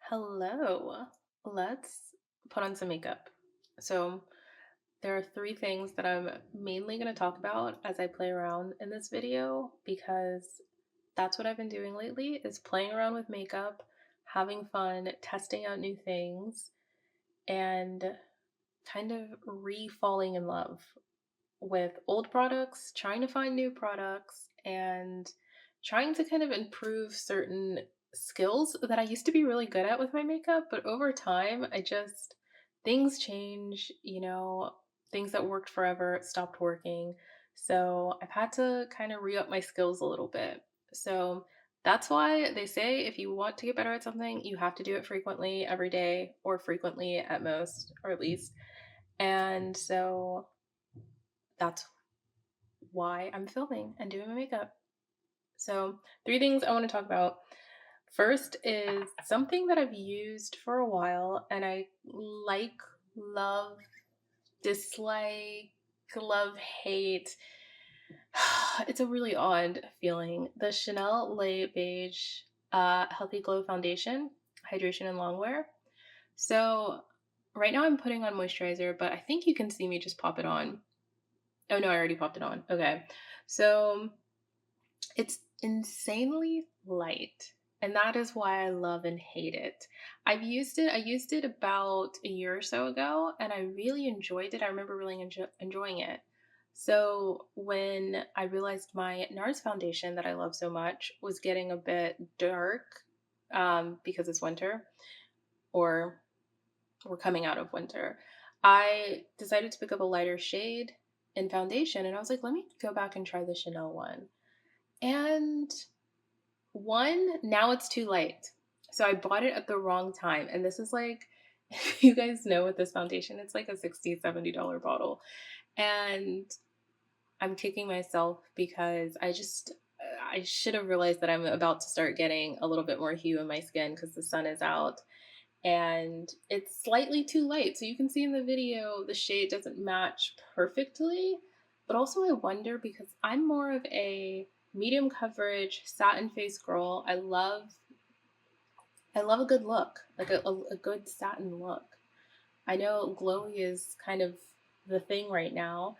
Hello. Let's put on some makeup. So, there are three things that I'm mainly going to talk about as I play around in this video because that's what I've been doing lately is playing around with makeup, having fun, testing out new things, and kind of re-falling in love with old products, trying to find new products, and trying to kind of improve certain skills that I used to be really good at with my makeup. But over time, things change, things that worked forever stopped working. So I've had to kind of re up my skills a little bit. So that's why they say if you want to get better at something, you have to do it frequently every day or frequently at most, or at least. And so that's why I'm filming and doing my makeup. So, three things I want to talk about. First is something that I've used for a while and I like, love, dislike, love, hate. It's a really odd feeling. The Chanel Le Beige Healthy Glow Foundation, Hydration and Longwear. So, right now I'm putting on moisturizer, but I think you can see me just pop it on. Oh no, I already popped it on. Okay. So, it's insanely light, and that is why I love and hate it. I used it about a year or so ago, and I really enjoyed it. I remember really enjoying it. So when I realized my NARS foundation that I love so much was getting a bit dark because it's winter, or we're coming out of winter, I decided to pick up a lighter shade in foundation, and I was like, let me go back and try the Chanel one. And one, now it's too late. So I bought it at the wrong time. And this is like, if you guys know with this foundation, it's like a $60, $70 bottle. And I'm kicking myself because I should have realized that I'm about to start getting a little bit more hue in my skin because the sun is out and it's slightly too light. So you can see in the video, the shade doesn't match perfectly. But also I wonder because I'm more of a medium coverage satin face girl. I love a good look, like a good satin look. I know glowy is kind of the thing right now.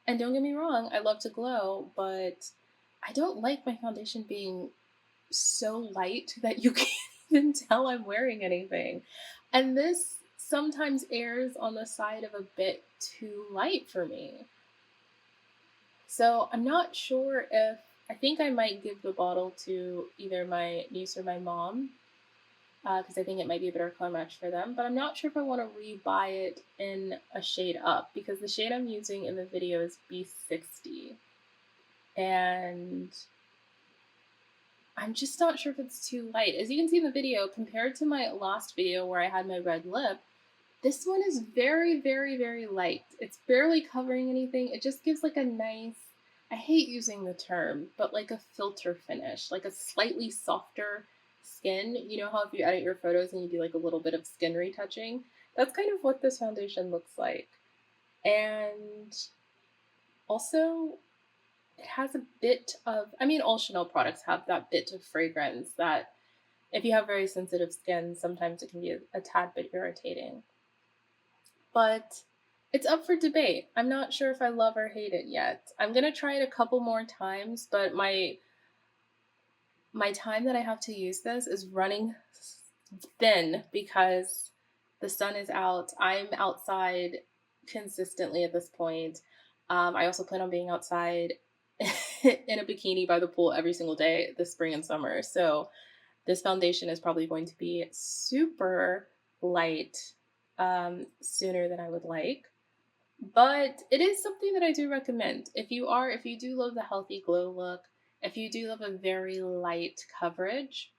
And don't get me wrong, I love to glow, but I don't like my foundation being so light that you can't even tell I'm wearing anything. And this sometimes airs on the side of a bit too light for me. So I'm not sure if I think I might give the bottle to either my niece or my mom because I think it might be a better color match for them. But I'm not sure if I want to rebuy it in a shade up because the shade I'm using in the video is B60. And I'm just not sure if it's too light. As you can see in the video, compared to my last video where I had my red lip, this one is very, very, very light. It's barely covering anything. It just gives like a nice, I hate using the term, but like a filter finish, like a slightly softer skin. You know how if you edit your photos and you do like a little bit of skin retouching? That's kind of what this foundation looks like. And also, it has a bit of, I mean, all Chanel products have that bit of fragrance that if you have very sensitive skin, sometimes it can be a tad bit irritating. But it's up for debate. I'm not sure if I love or hate it yet. I'm gonna try it a couple more times, but my time that I have to use this is running thin because the sun is out. I'm outside consistently at this point. I also plan on being outside in a bikini by the pool every single day this spring and summer. So this foundation is probably going to be super light sooner than I would like. But it is something that I do recommend. If you do love the healthy glow look, if you do love a very light coverage,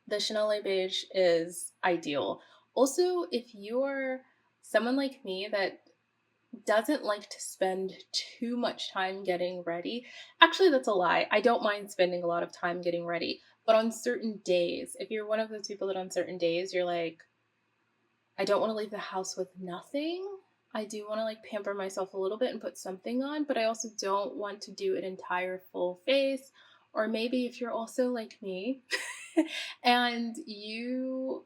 the Chanel Le Beige is ideal. Also, if you're someone like me that doesn't like to spend too much time getting ready. Actually, that's a lie. I don't mind spending a lot of time getting ready. But on certain days, if you're one of those people that on certain days you're like, I don't want to leave the house with nothing. I do want to like pamper myself a little bit and put something on, but I also don't want to do an entire full face. Or maybe if you're also like me and you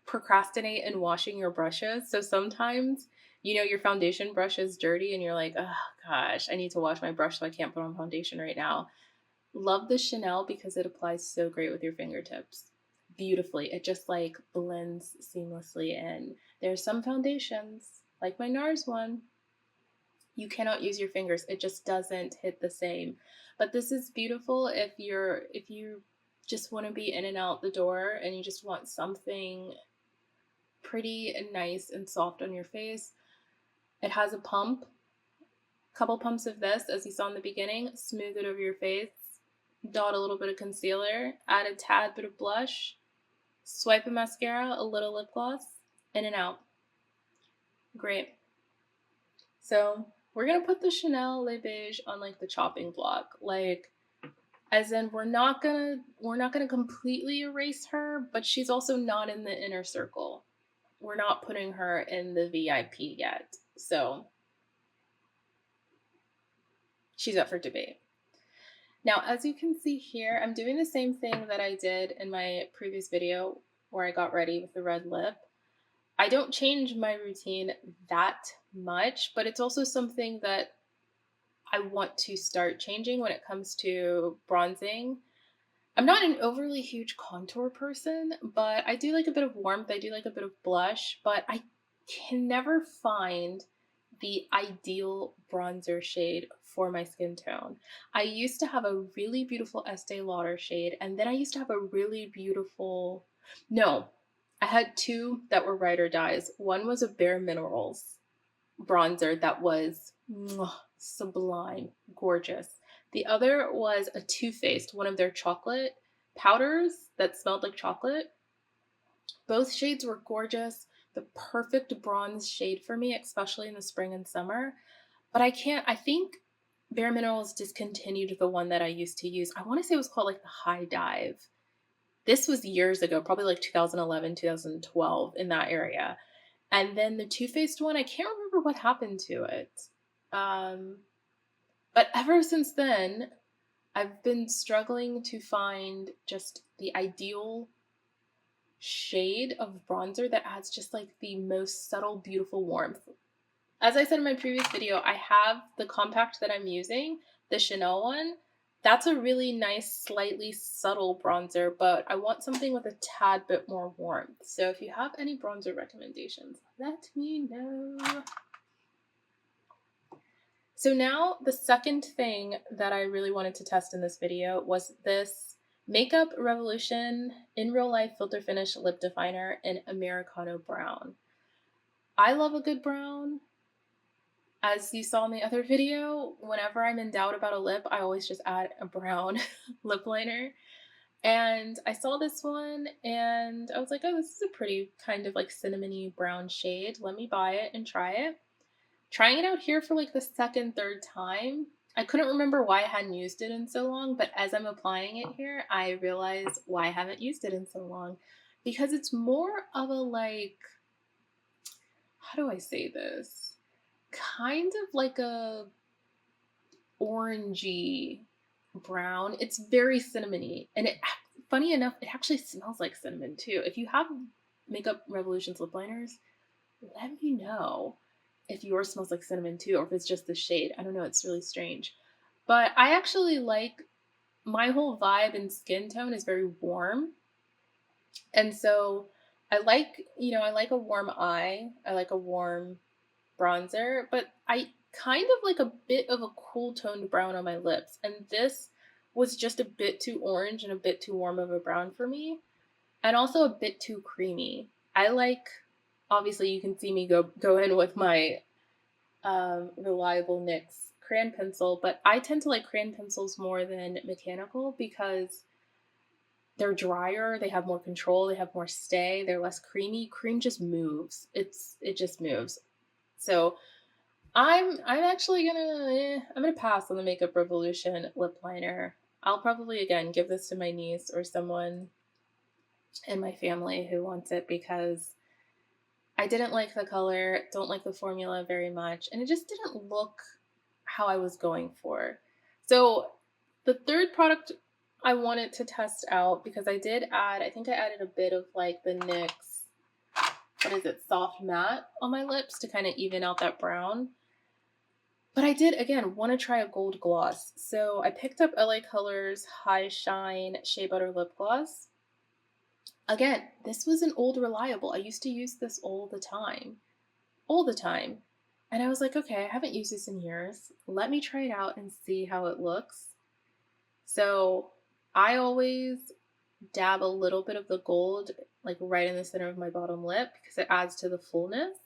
procrastinate in washing your brushes. So sometimes, your foundation brush is dirty and you're like, oh gosh, I need to wash my brush so I can't put on foundation right now. Love the Chanel because it applies so great with your fingertips. Beautifully. It just like blends seamlessly in. There's some foundations, like my NARS one, you cannot use your fingers. It just doesn't hit the same. But this is beautiful if you just want to be in and out the door and you just want something pretty and nice and soft on your face. It has a pump, couple pumps of this, as you saw in the beginning. Smooth it over your face, dot a little bit of concealer, add a tad bit of blush, swipe a mascara, a little lip gloss, in and out. Great. So we're gonna put the Chanel Le Beige on like the chopping block, like as in we're not gonna completely erase her, but she's also not in the inner circle. We're not putting her in the VIP yet, so she's up for debate. Now, as you can see here, I'm doing the same thing that I did in my previous video where I got ready with the red lip. I don't change my routine that much, but it's also something that I want to start changing when it comes to bronzing. I'm not an overly huge contour person, but I do like a bit of warmth. I do like a bit of blush, but I can never find the ideal bronzer shade for my skin tone. I used to have a really beautiful Estee Lauder shade, and then I used to have a really beautiful, no, I had two that were ride or dies. One was a Bare Minerals bronzer that was sublime, gorgeous. The other was a Too Faced, one of their chocolate powders that smelled like chocolate. Both shades were gorgeous, the perfect bronze shade for me, especially in the spring and summer. But I think Bare Minerals discontinued the one that I used to use. I want to say it was called like the High Dive. This was years ago, probably like 2011, 2012, in that area. And then the Too Faced one, I can't remember what happened to it. But ever since then, I've been struggling to find just the ideal shade of bronzer that adds just like the most subtle, beautiful warmth. As I said in my previous video, I have the compact that I'm using, the Chanel one. That's a really nice, slightly subtle bronzer, but I want something with a tad bit more warmth. So if you have any bronzer recommendations, let me know. So now the second thing that I really wanted to test in this video was this Makeup Revolution in Real Life Filter Finish Lip Definer in Americano Brown. I love a good brown. As you saw in the other video, whenever I'm in doubt about a lip, I always just add a brown lip liner. And I saw this one and I was like, oh, this is a pretty kind of like cinnamony brown shade. Let me buy it and try it. Trying it out here for like the second, third time, I couldn't remember why I hadn't used it in so long, but as I'm applying it here, I realize why I haven't used it in so long. Because it's more of a like, how do I say this? Kind of like a orangey brown. It's very cinnamony, and funny enough, it actually smells like cinnamon too. If you have Makeup Revolution's lip liners, let me know if yours smells like cinnamon too, or if it's just the shade. I don't know, it's really strange. But I actually like, my whole vibe and skin tone is very warm. And so I like a warm eye. I like a warm bronzer, but I kind of like a bit of a cool toned brown on my lips. And this was just a bit too orange and a bit too warm of a brown for me, and also a bit too creamy. I like, obviously you can see me go in with my reliable NYX crayon pencil, but I tend to like crayon pencils more than mechanical because they're drier, they have more control, they have more stay, they're less creamy. Cream just moves. It just moves. So I'm actually I'm gonna pass on the Makeup Revolution lip liner. I'll probably again give this to my niece or someone in my family who wants it because I didn't like the color, don't like the formula very much, and it just didn't look how I was going for. So the third product I wanted to test out because I did add, I think I added a bit of like the NYX, what is it, soft matte on my lips to kind of even out that brown. But I did, again, want to try a gold gloss. So I picked up LA Colors High Shine Shea Butter Lip Gloss. Again, this was an old reliable. I used to use this all the time. All the time. And I was like, okay, I haven't used this in years. Let me try it out and see how it looks. So I always dab a little bit of the gold, like right in the center of my bottom lip, because it adds to the fullness.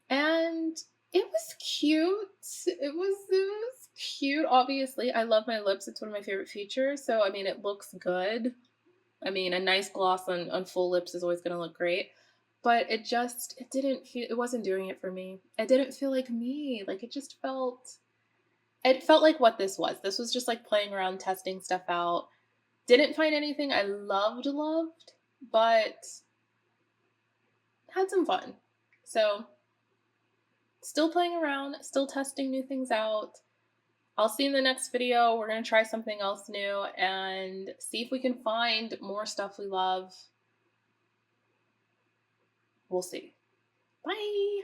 And it was cute. It was cute. Obviously, I love my lips. It's one of my favorite features. So I mean, it looks good. I mean, a nice gloss on full lips is always going to look great. But it didn't feel, it wasn't doing it for me. It didn't feel like me. Like it felt like what this was. This was just like playing around, testing stuff out. Didn't find anything I loved, but had some fun. So still playing around, still testing new things out. I'll see you in the next video. We're going to try something else new and see if we can find more stuff we love. We'll see. Bye.